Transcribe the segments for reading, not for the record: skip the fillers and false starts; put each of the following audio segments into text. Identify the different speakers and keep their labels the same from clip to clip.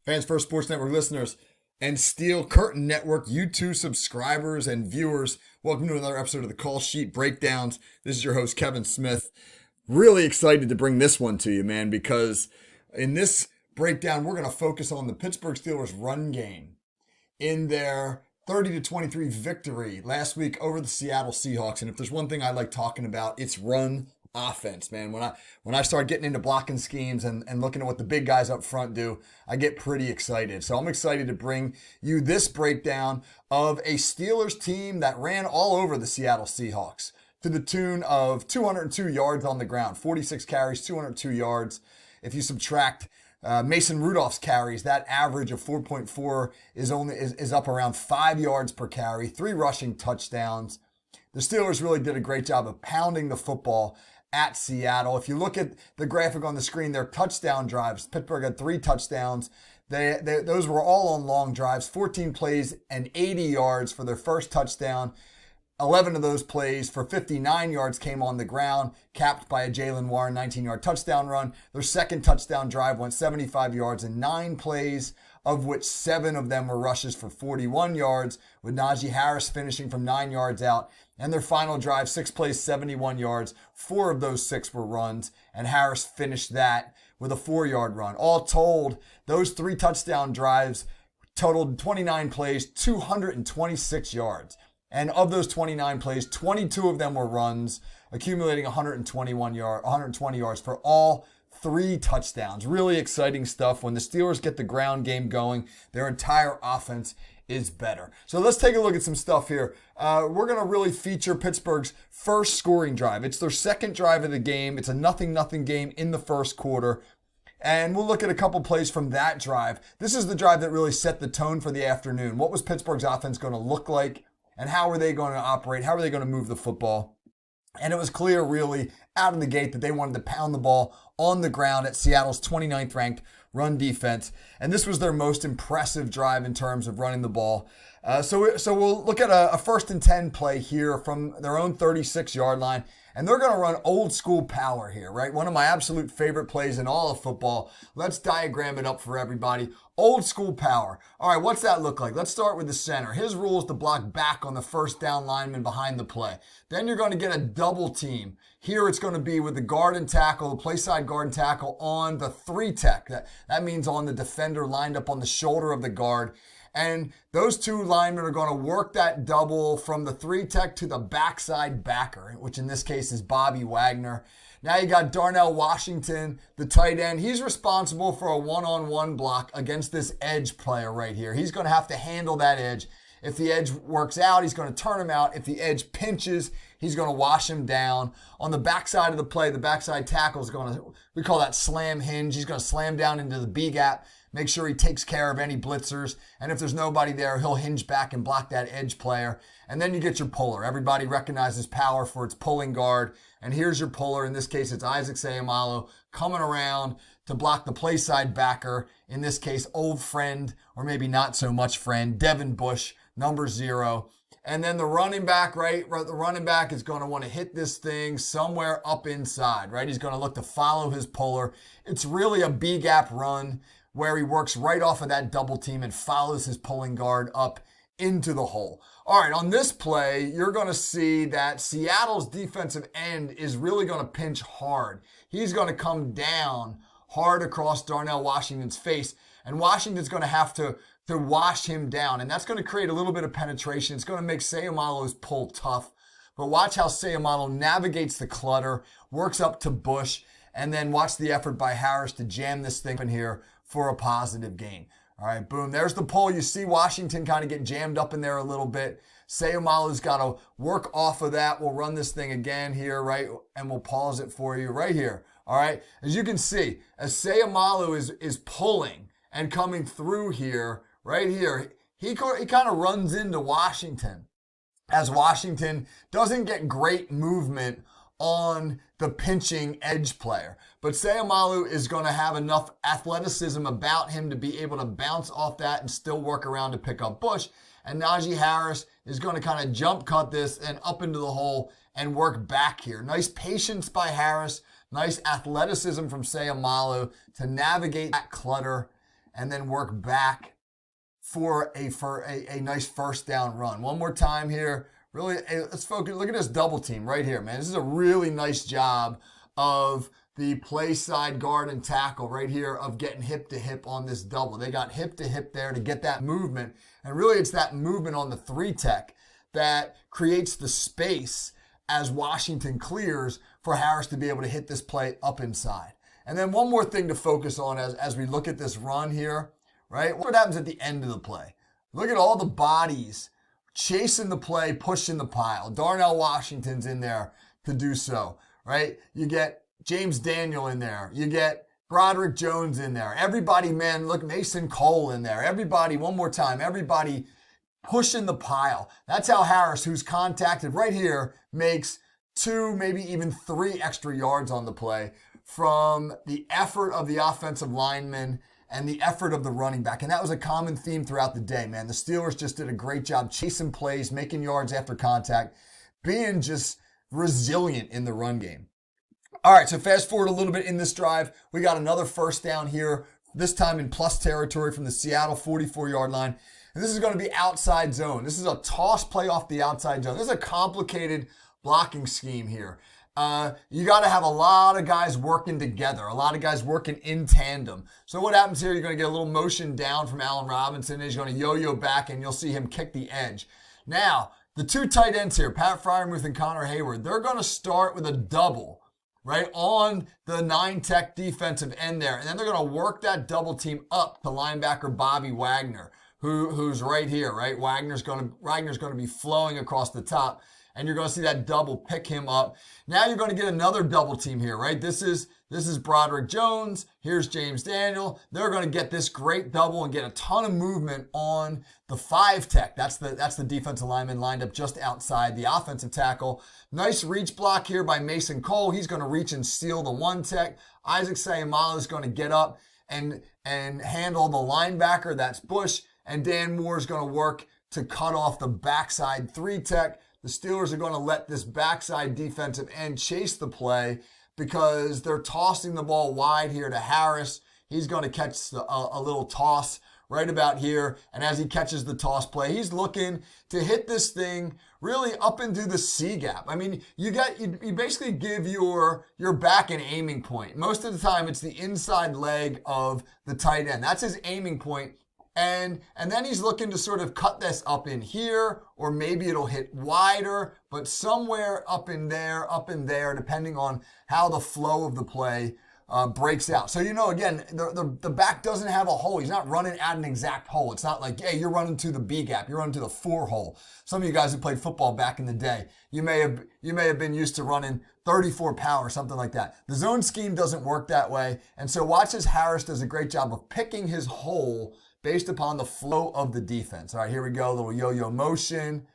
Speaker 1: Fans First Sports Network listeners, and Steel Curtain Network YouTube subscribers and viewers. Welcome to another episode of the Call Sheet Breakdowns. This is your host, Kevin Smith. Really excited to bring this one to you, man, because in this breakdown, we're going to focus on the Pittsburgh Steelers run game in their 30-23 victory last week over the Seattle Seahawks. And if there's one thing I like talking about, it's run offense, man. When I start getting into blocking schemes and looking at what the big guys up front do, I get pretty excited. So I'm excited to bring you this breakdown of a Steelers team that ran all over the Seattle Seahawks to the tune of 202 yards on the ground, 46 carries, 202 yards. If you subtract Mason Rudolph's carries, that average of 4.4 is up around 5 yards per carry, 3 rushing touchdowns. The Steelers really did a great job of pounding the football at Seattle. If you look at the graphic on the screen, their touchdown drives, Pittsburgh had 3 touchdowns. Those were all on long drives, 14 plays and 80 yards for their first touchdown. 11 of those plays for 59 yards came on the ground, capped by a Jalen Warren 19-yard touchdown run. Their second touchdown drive went 75 yards in 9 plays, of which 7 of them were rushes for 41 yards, with Najee Harris finishing from 9 yards out. And their final drive, 6 plays, 71 yards. 4 of those 6 were runs, and Harris finished that with a 4-yard run. All told, those 3 touchdown drives totaled 29 plays, 226 yards. And of those 29 plays, 22 of them were runs, accumulating 120 yards for all 3 touchdowns. Really exciting stuff. When the Steelers get the ground game going, their entire offense is better. So let's take a look at some stuff here. We're going to really feature Pittsburgh's first scoring drive. It's their second drive of the game. It's a 0-0 game in the first quarter. And we'll look at a couple plays from that drive. This is the drive that really set the tone for the afternoon. What was Pittsburgh's offense going to look like? And how were they going to operate? How were they going to move the football? And it was clear really out of the gate that they wanted to pound the ball on the ground at Seattle's 29th ranked run defense. And this was their most impressive drive in terms of running the ball. So we'll look at a 1st and 10 play here from their own 36-yard line. And they're going to run old school power here, right? One of my absolute favorite plays in all of football. Let's diagram it up for everybody. Old school power. All right, what's that look like? Let's start with the center. His rule is to block back on the first down lineman behind the play. Then you're going to get a double team. Here it's going to be with the guard and tackle, the play side guard and tackle on the 3-tech. That means on the defender lined up on the shoulder of the guard. And those 2 linemen are going to work that double from the 3-tech to the backside backer, which in this case is Bobby Wagner. Now you got Darnell Washington, the tight end. He's responsible for a one-on-one block against this edge player right here. He's going to have to handle that edge. If the edge works out, he's going to turn him out. If the edge pinches, he's going to wash him down. On the backside of the play, the backside tackle is going to, we call that slam hinge. He's going to slam down into the B gap, make sure he takes care of any blitzers. And if there's nobody there, he'll hinge back and block that edge player. And then you get your puller. Everybody recognizes power for its pulling guard. And here's your puller. In this case, it's Isaac Seumalo coming around to block the play side backer. In this case, old friend, or maybe not so much friend, Devin Bush, number 0. And then the running back, right? The running back is going to want to hit this thing somewhere up inside, right? He's going to look to follow his puller. It's really a B-gap run where he works right off of that double team and follows his pulling guard up into the hole. All right, on this play, you're going to see that Seattle's defensive end is really going to pinch hard. He's going to come down hard across Darnell Washington's face, and Washington's going to have to wash him down, and that's going to create a little bit of penetration. It's going to make Seumalo's pull tough, but watch how Seumalo navigates the clutter, works up to Bush, and then watch the effort by Harris to jam this thing in here for a positive gain. All right, boom. There's the pull. You see Washington kind of get jammed up in there a little bit. Seumalo's got to work off of that. We'll run this thing again here, right? And we'll pause it for you right here. All right. As you can see, as Seumalo is pulling and coming through here, right here, he kind of runs into Washington. As Washington doesn't get great movement on the pinching edge player. But Seumalo is going to have enough athleticism about him to be able to bounce off that and still work around to pick up Bush. And Najee Harris is going to kind of jump cut this and up into the hole and work back here. Nice patience by Harris. Nice athleticism from Seumalo to navigate that clutter and then work back for a nice first down run. One more time here. Really, let's focus. Look at this double team right here, man. This is a really nice job of the play side guard and tackle right here of getting hip to hip on this double. They got hip to hip there to get that movement. And really it's that movement on the 3 tech that creates the space as Washington clears for Harris to be able to hit this play up inside. And then one more thing to focus on as we look at this run here, right? What happens at the end of the play? Look at all the bodies chasing the play, pushing the pile. Darnell Washington's in there to do so, right? You get James Daniel in there. You get Broderick Jones in there. Everybody, man, look, Mason Cole in there. Everybody, one more time, everybody pushing the pile. That's how Harris, who's contacted right here, makes 2, maybe even 3 extra yards on the play from the effort of the offensive lineman and the effort of the running back. And that was a common theme throughout the day, man. The Steelers just did a great job chasing plays, making yards after contact, being just resilient in the run game. All right, so fast forward a little bit in this drive. We got another first down here, this time in plus territory from the Seattle 44-yard line. And this is going to be outside zone. This is a toss play off the outside zone. This is a complicated blocking scheme here. You got to have a lot of guys working together, a lot of guys working in tandem. So what happens here, you're going to get a little motion down from Allen Robinson. He's going to yo-yo back, and you'll see him kick the edge. Now, the 2 tight ends here, Pat Freiermuth and Connor Hayward, they're going to start with a double, right, on the 9 tech defensive end there. And then they're going to work that double team up to linebacker Bobby Wagner, who's right here, right? Wagner's going to be flowing across the top, and you're going to see that double pick him up. Now you're going to get another double team here, right? This is Broderick Jones. Here's James Daniel. They're going to get this great double and get a ton of movement on the 5 tech. That's the defensive lineman lined up just outside the offensive tackle. Nice reach block here by Mason Cole. He's going to reach and steal the 1 tech. Isaac Sayamala is going to get up and handle the linebacker. That's Bush. And Dan Moore is going to work to cut off the backside 3 tech. The Steelers are going to let this backside defensive end chase the play because they're tossing the ball wide here to Harris. He's going to catch a little toss right about here. And as he catches the toss play, he's looking to hit this thing really up into the C gap. I mean, you basically give your back an aiming point. Most of the time, it's the inside leg of the tight end. That's his aiming point. And then he's looking to sort of cut this up in here, or maybe it'll hit wider, but somewhere up in there, depending on how the flow of the play breaks out. So, again, the back doesn't have a hole. He's not running at an exact hole. It's not like, hey, you're running to the B gap. You're running to the 4 hole. Some of you guys who played football back in the day, you may have been used to running 34 power or something like that. The zone scheme doesn't work that way. And so watch as Harris does a great job of picking his hole based upon the flow of the defense. All right, here we go. A little yo-yo motion,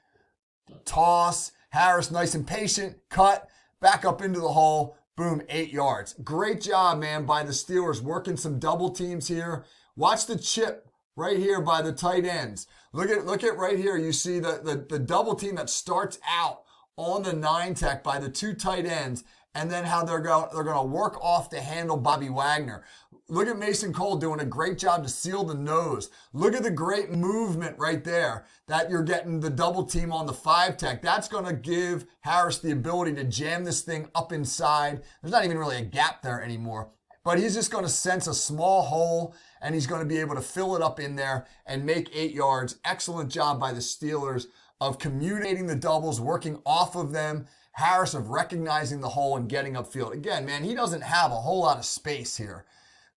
Speaker 1: toss. Harris, nice and patient, cut, back up into the hole. Boom, 8 yards. Great job, man, by the Steelers working some double teams here. Watch the chip right here by the tight ends. Look at right here. You see the double team that starts out on the 9 tech by the 2 tight ends, and then how they're going to work off to handle Bobby Wagner. Look at Mason Cole doing a great job to seal the nose. Look at the great movement right there that you're getting the double team on the 5 tech. That's going to give Harris the ability to jam this thing up inside. There's not even really a gap there anymore, but he's just going to sense a small hole, and he's going to be able to fill it up in there and make 8 yards. Excellent job by the Steelers of communicating the doubles, working off of them. Harris of recognizing the hole and getting upfield. Again, man, he doesn't have a whole lot of space here,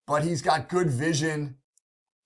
Speaker 1: but he's got good vision,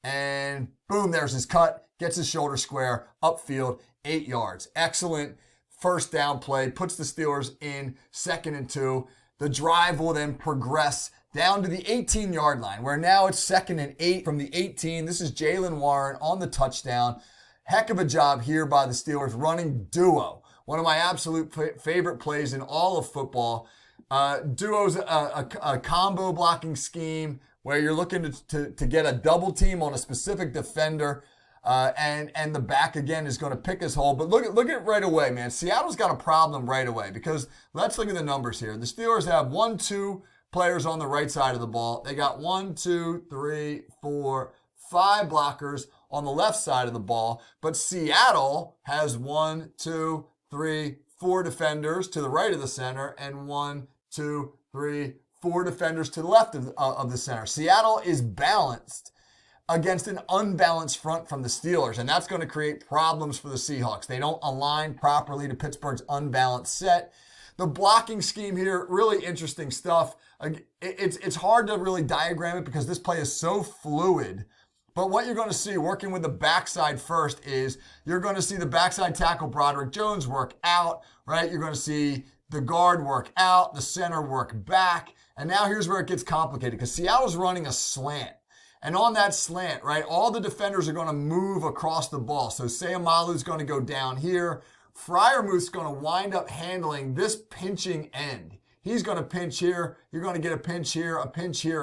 Speaker 1: and boom, there's his cut, gets his shoulder square, upfield, 8 yards. Excellent first down play, puts the Steelers in 2nd and 2. The drive will then progress down to the 18-yard line, where now it's 2nd and 8 from the 18. This is Jaylen Warren on the touchdown. Heck of a job here by the Steelers running duo. One of my absolute favorite plays in all of football. Duo's a combo blocking scheme where you're looking to get a double team on a specific defender, and the back again is going to pick his hole. But look at right away, man. Seattle's got a problem right away, because let's look at the numbers here. The Steelers have 1, 2 players on the right side of the ball. They got 1, 2, 3, 4, 5 blockers on the left side of the ball. But Seattle has 1, 2, 3, 4 defenders to the right of the center and 1, 2, 3, 4 defenders to the left of the center. Seattle is balanced against an unbalanced front from the Steelers, and that's going to create problems for the Seahawks. They don't align properly to Pittsburgh's unbalanced set. The blocking scheme here, really interesting stuff. It's hard to really diagram it because this play is so fluid. But what you're going to see working with the backside first is you're going to see the backside tackle Broderick Jones work out, right? You're going to see the guard work out, the center work back. And now here's where it gets complicated because Seattle's running a slant. And on that slant, right, all the defenders are going to move across the ball. So Seumalo's going to go down here. Freiermuth's going to wind up handling this pinching end. He's going to pinch here. You're going to get a pinch here,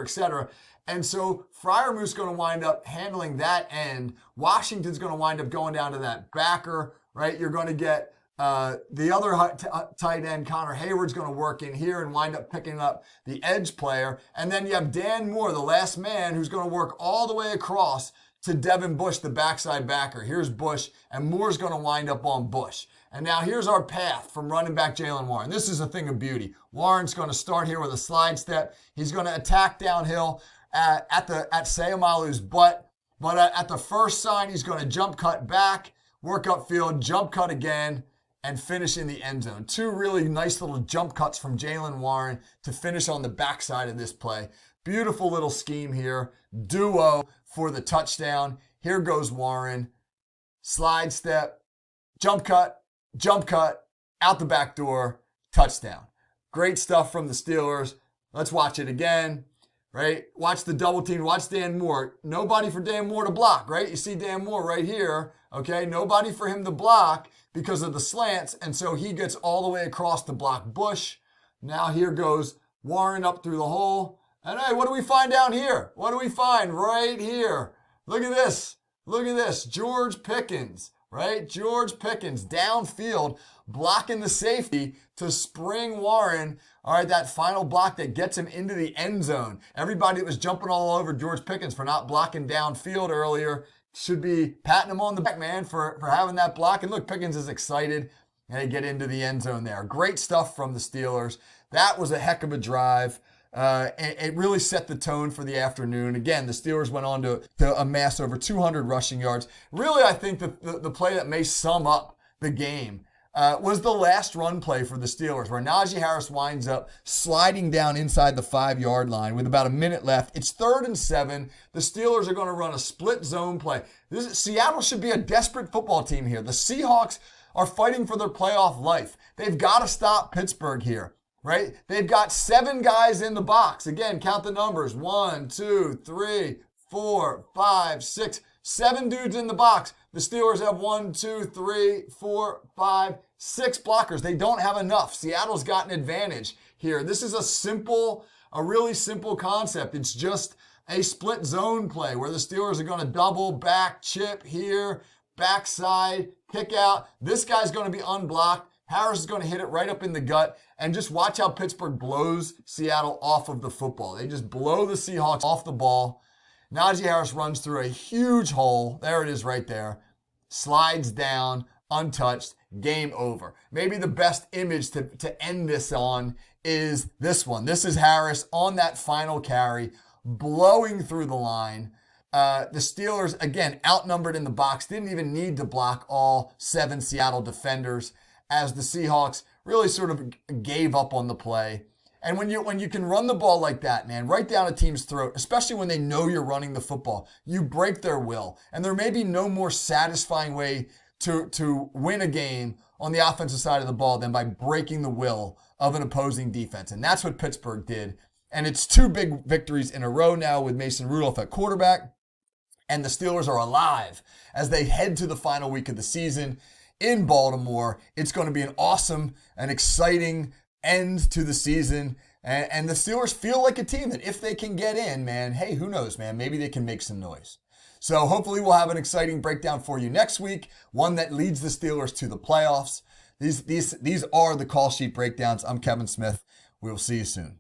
Speaker 1: etc. And so Freiermuth's going to wind up handling that end. Washington's going to wind up going down to that backer, right? You're going to get the other tight end, Connor Hayward's going to work in here and wind up picking up the edge player. And then you have Dan Moore, the last man, who's going to work all the way across to Devin Bush, the backside backer. Here's Bush, and Moore's going to wind up on Bush. And now here's our path from running back Jaylen Warren. This is a thing of beauty. Warren's going to start here with a slide step. He's going to attack downhill at Seumalo's butt. But at the first sign, he's going to jump cut back, work upfield, jump cut again, and finish in the end zone. 2 really nice little jump cuts from Jaylen Warren to finish on the backside of this play. Beautiful little scheme here. Duo for the touchdown. Here goes Warren. Slide step, jump cut, out the back door, touchdown. Great stuff from the Steelers. Let's watch it again, right? Watch the double team. Watch Dan Moore. Nobody for Dan Moore to block, right? You see Dan Moore right here, okay? Nobody for him to block because of the slants, and so he gets all the way across to block Bush. Now here goes Warren up through the hole. And hey, what do we find down here? What do we find right here? Look at this. Look at this. George Pickens, right? George Pickens downfield blocking the safety to spring Warren. All right, that final block that gets him into the end zone. Everybody that was jumping all over George Pickens for not blocking downfield earlier should be patting him on the back, man, for having that block. And look, Pickens is excited, and they get into the end zone there. Great stuff from the Steelers. That was a heck of a drive. It really set the tone for the afternoon. Again, the Steelers went on to amass over 200 rushing yards. Really, I think the play that may sum up the game was the last run play for the Steelers, where Najee Harris winds up sliding down inside the 5-yard line with about a minute left. It's 3rd and 7. The Steelers are going to run a split zone play. Seattle should be a desperate football team here. The Seahawks are fighting for their playoff life. They've got to stop Pittsburgh here, right? They've got 7 guys in the box. Again, count the numbers. 1, 2, 3, 4, 5, 6, 7 dudes in the box. The Steelers have 1, 2, 3, 4, 5, 6 blockers. They don't have enough. Seattle's got an advantage here. This is a really simple concept. It's just a split zone play where the Steelers are going to double back, chip here, backside, kick out. This guy's going to be unblocked. Harris is going to hit it right up in the gut. And just watch how Pittsburgh blows Seattle off of the football. They just blow the Seahawks off the ball. Najee Harris runs through a huge hole. There it is right there. Slides down, untouched, game over. Maybe the best image to end this on is this one. This is Harris on that final carry, blowing through the line. The Steelers, again, outnumbered in the box, didn't even need to block all 7 Seattle defenders, as the Seahawks really sort of gave up on the play. And when you can run the ball like that, man, right down a team's throat, especially when they know you're running the football, you break their will. And there may be no more satisfying way to win a game on the offensive side of the ball than by breaking the will of an opposing defense. And that's what Pittsburgh did. And it's 2 big victories in a row now with Mason Rudolph at quarterback. And the Steelers are alive as they head to the final week of the season in Baltimore. It's going to be an awesome and exciting end to the season. And the Steelers feel like a team that if they can get in, man, hey, who knows, man, maybe they can make some noise. So hopefully we'll have an exciting breakdown for you next week, one that leads the Steelers to the playoffs. These are the call sheet breakdowns. I'm Kevin Smith. We will see you soon.